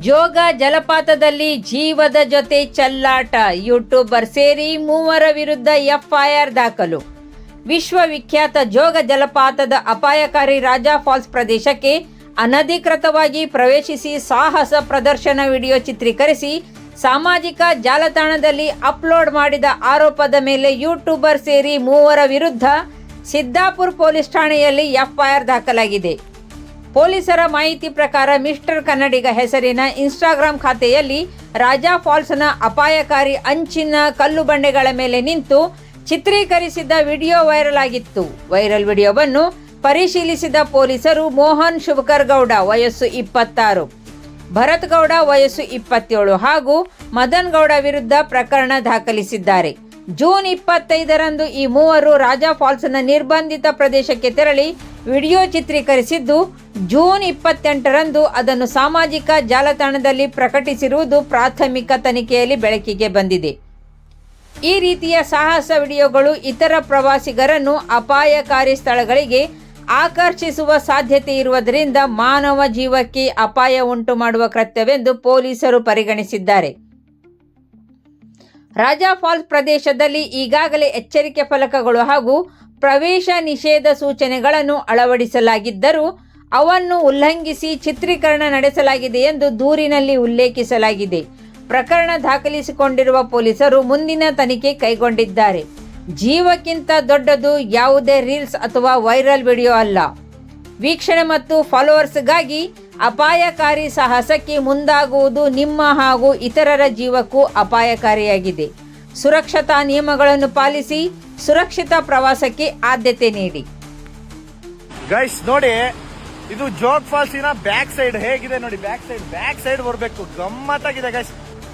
ಜೋಗ ಜಲಪಾತದಲ್ಲಿ ಜೀವದ ಜೊತೆ ಚೆಲ್ಲಾಟ, ಯೂಟ್ಯೂಬರ್ ಸೇರಿ 3 ವಿರುದ್ಧ ಎಫ್ಐಆರ್ ದಾಖಲು. ವಿಶ್ವವಿಖ್ಯಾತ ಜೋಗ ಜಲಪಾತದ ಅಪಾಯಕಾರಿ ರಾಜಾ ಫಾಲ್ಸ್ ಪ್ರದೇಶಕ್ಕೆ ಅನಧಿಕೃತವಾಗಿ ಪ್ರವೇಶಿಸಿ ಸಾಹಸ ಪ್ರದರ್ಶನ ವಿಡಿಯೋ ಚಿತ್ರೀಕರಿಸಿ ಸಾಮಾಜಿಕ ಜಾಲತಾಣದಲ್ಲಿ ಅಪ್ಲೋಡ್ ಮಾಡಿದ ಆರೋಪದ ಮೇಲೆ ಯೂಟ್ಯೂಬರ್ ಸೇರಿ 3 ವಿರುದ್ಧ ಸಿದ್ದಾಪುರ ಪೊಲೀಸ್ ಠಾಣೆಯಲ್ಲಿ ಎಫ್ಐಆರ್ ದಾಖಲಾಗಿದೆ. ಪೊಲೀಸರ ಮಾಹಿತಿ ಪ್ರಕಾರ ಮಿಸ್ಟರ್ ಕನ್ನಡಿಗ ಹೆಸರಿನ ಇನ್ಸ್ಟಾಗ್ರಾಂ ಖಾತೆಯಲ್ಲಿ ರಾಜಾ ಫಾಲ್ಸ್ನ ಅಪಾಯಕಾರಿ ಅಂಚಿನ ಕಲ್ಲು ಬಂಡೆಗಳ ಮೇಲೆ ನಿಂತು ಚಿತ್ರೀಕರಿಸಿದ ವಿಡಿಯೋ ವೈರಲ್ ಆಗಿತ್ತು. ವೈರಲ್ ವಿಡಿಯೋವನ್ನು ಪರಿಶೀಲಿಸಿದ ಪೊಲೀಸರು ಮೋಹನ್ ಶುಭಕರ್ ಗೌಡ ವಯಸ್ಸು 26, ಭರತ್ ಗೌಡ ವಯಸ್ಸು 27 ಹಾಗೂ ಮದನ್ ಗೌಡ ವಿರುದ್ಧ ಪ್ರಕರಣ ದಾಖಲಿಸಿದ್ದಾರೆ. ಜೂನ್ 25ರಂದು ಈ 3 ರಾಜಾ ಫಾಲ್ಸ್ನ ನಿರ್ಬಂಧಿತ ಪ್ರದೇಶಕ್ಕೆ ತೆರಳಿ ವಿಡಿಯೋ ಚಿತ್ರೀಕರಿಸಿದ್ದು, ಜೂನ್ 28ರಂದು ಅದನ್ನು ಸಾಮಾಜಿಕ ಜಾಲತಾಣದಲ್ಲಿ ಪ್ರಕಟಿಸಿರುವುದು ಪ್ರಾಥಮಿಕ ತನಿಖೆಯಲ್ಲಿ ಬೆಳಕಿಗೆ ಬಂದಿದೆ. ಈ ರೀತಿಯ ಸಾಹಸ ವಿಡಿಯೋಗಳು ಇತರ ಪ್ರವಾಸಿಗರನ್ನು ಅಪಾಯಕಾರಿ ಸ್ಥಳಗಳಿಗೆ ಆಕರ್ಷಿಸುವ ಸಾಧ್ಯತೆ ಇರುವುದರಿಂದ ಮಾನವ ಜೀವಕ್ಕೆ ಅಪಾಯ ಉಂಟು ಮಾಡುವ ಕೃತ್ಯವೆಂದು ಪೊಲೀಸರು ಪರಿಗಣಿಸಿದ್ದಾರೆ. ರಾಜಾ ಫಾಲ್ಸ್ ಪ್ರದೇಶದಲ್ಲಿ ಈಗಾಗಲೇ ಎಚ್ಚರಿಕೆ ಫಲಕಗಳು ಹಾಗೂ ಪ್ರವೇಶ ನಿಷೇಧ ಸೂಚನೆಗಳನ್ನು ಅಳವಡಿಸಲಾಗಿದ್ದರೂ ಅವನ್ನು ಉಲ್ಲಂಘಿಸಿ ಚಿತ್ರೀಕರಣ ನಡೆಸಲಾಗಿದೆ ಎಂದು ದೂರಿನಲ್ಲಿ ಉಲ್ಲೇಖಿಸಲಾಗಿದೆ. ಪ್ರಕರಣ ದಾಖಲಿಸಿಕೊಂಡಿರುವ ಪೊಲೀಸರು ಮುಂದಿನ ತನಿಖೆ ಕೈಗೊಂಡಿದ್ದಾರೆ. ಜೀವಕ್ಕಿಂತ ದೊಡ್ಡದು ಯಾವುದೇ ರೀಲ್ಸ್ ಅಥವಾ ವೈರಲ್ ವಿಡಿಯೋ ಅಲ್ಲ. ವೀಕ್ಷಣೆ ಮತ್ತು ಫಾಲೋವರ್ಸ್ಗಾಗಿ ಅಪಾಯಕಾರಿ ಸಾಹಸಕ್ಕೆ ಮುಂದಾಗುವುದು ನಿಮ್ಮ ಹಾಗೂ ಇತರರ ಜೀವಕ್ಕೂ ಅಪಾಯಕಾರಿಯಾಗಿದೆ. ಸುರಕ್ಷತಾ ನಿಯಮಗಳನ್ನು ಪಾಲಿಸಿ ಸುರಕ್ಷಿತ ಪ್ರವಾಸಕ್ಕೆ ಆದ್ಯತೆ ನೀಡಿ. ಗೈಸ್ ನೋಡಿ, ಇದು ಜೋಗ್ ಫಾಲ್ಸಿನ ಬ್ಯಾಕ್ ಸೈಡ್ ಹೇಗಿದೆ ನೋಡಿ. ಬ್ಯಾಕ್ ಸೈಡ್ ಬರಬೇಕು, ಗಮ್ಮತ್ತಾಗಿದೆ ಗೈಸ್.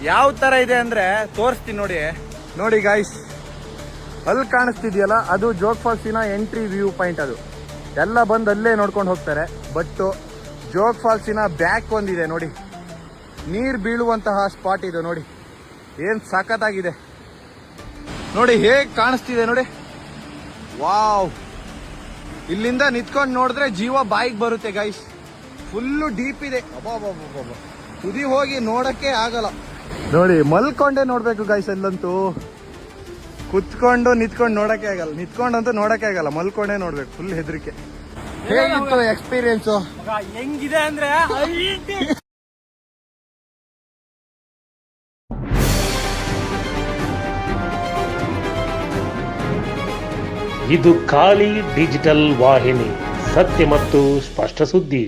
ಯಾವ ತರ ಇದೆ ಅಂದ್ರೆ ತೋರಿಸ್ತೀನಿ ನೋಡಿ. ನೋಡಿ ಗೈಸ್, ಅಲ್ಲಿ ಕಾಣಿಸ್ತಿದ್ಯಲ್ಲ, ಅದು ಜೋಗ್ ಫಾಲ್ಸಿನ ಎಂಟ್ರಿ ವ್ಯೂ ಪಾಯಿಂಟ್. ಅದು ಎಲ್ಲ ಬಂದು ಅಲ್ಲೇ ನೋಡ್ಕೊಂಡು ಹೋಗ್ತಾರೆ. ಬಟ್ ಜೋಗ್ ಫಾಲ್ಸಿನ ಬ್ಯಾಕ್ ಒಂದಿದೆ ನೋಡಿ, ನೀರು ಬೀಳುವಂತಹ ಸ್ಪಾಟ್ ಇದೆ ನೋಡಿ. ಏನ್ ಸಖತ್ತಾಗಿದೆ ನೋಡಿ, ಹೇಗ್ ಕಾಣಿಸ್ತಿದೆ ನೋಡಿ. ವಾವ್, ಇಲ್ಲಿಂದ ನಿಂತ್ಕೊಂಡು ನೋಡಿದ್ರೆ ಜೀವ ಬಾಯಿಗೆ ಬರುತ್ತೆ ಗೈಸ್. ಫುಲ್ಲು ಡೀಪ್ ಇದೆ. ಅಬ್ಬಾ, ತುದಿ ಹೋಗಿ ನೋಡಕ್ಕೆ ಆಗಲ್ಲ ನೋಡಿ. ಮಲ್ಕೊಂಡೇ ನೋಡ್ಬೇಕು ಗೈಸ್. ಅಲ್ಲಂತೂ ಕುತ್ಕೊಂಡು ನಿಂತ್ಕೊಂಡು ನೋಡಕ್ಕೆ ಆಗಲ್ಲ. ನಿಂತ್ಕೊಂಡಂತೂ ನೋಡಕ್ಕೆ ಆಗಲ್ಲ, ಮಲ್ಕೊಂಡೇ ನೋಡ್ಬೇಕು. ಫುಲ್ ಹೆದರಿಕೆ. ಹೇಗಿತ್ತು ಎಕ್ಸ್ಪೀರಿಯನ್ಸು? ಹೆಂಗಿದೆ ಅಂದ್ರೆ ಇದು ಖಾಲಿ ಡಿಜಿಟಲ್ ವಾಹಿನಿ, ಸತ್ಯ ಮತ್ತು ಸ್ಪಷ್ಟ ಸುದ್ದಿ.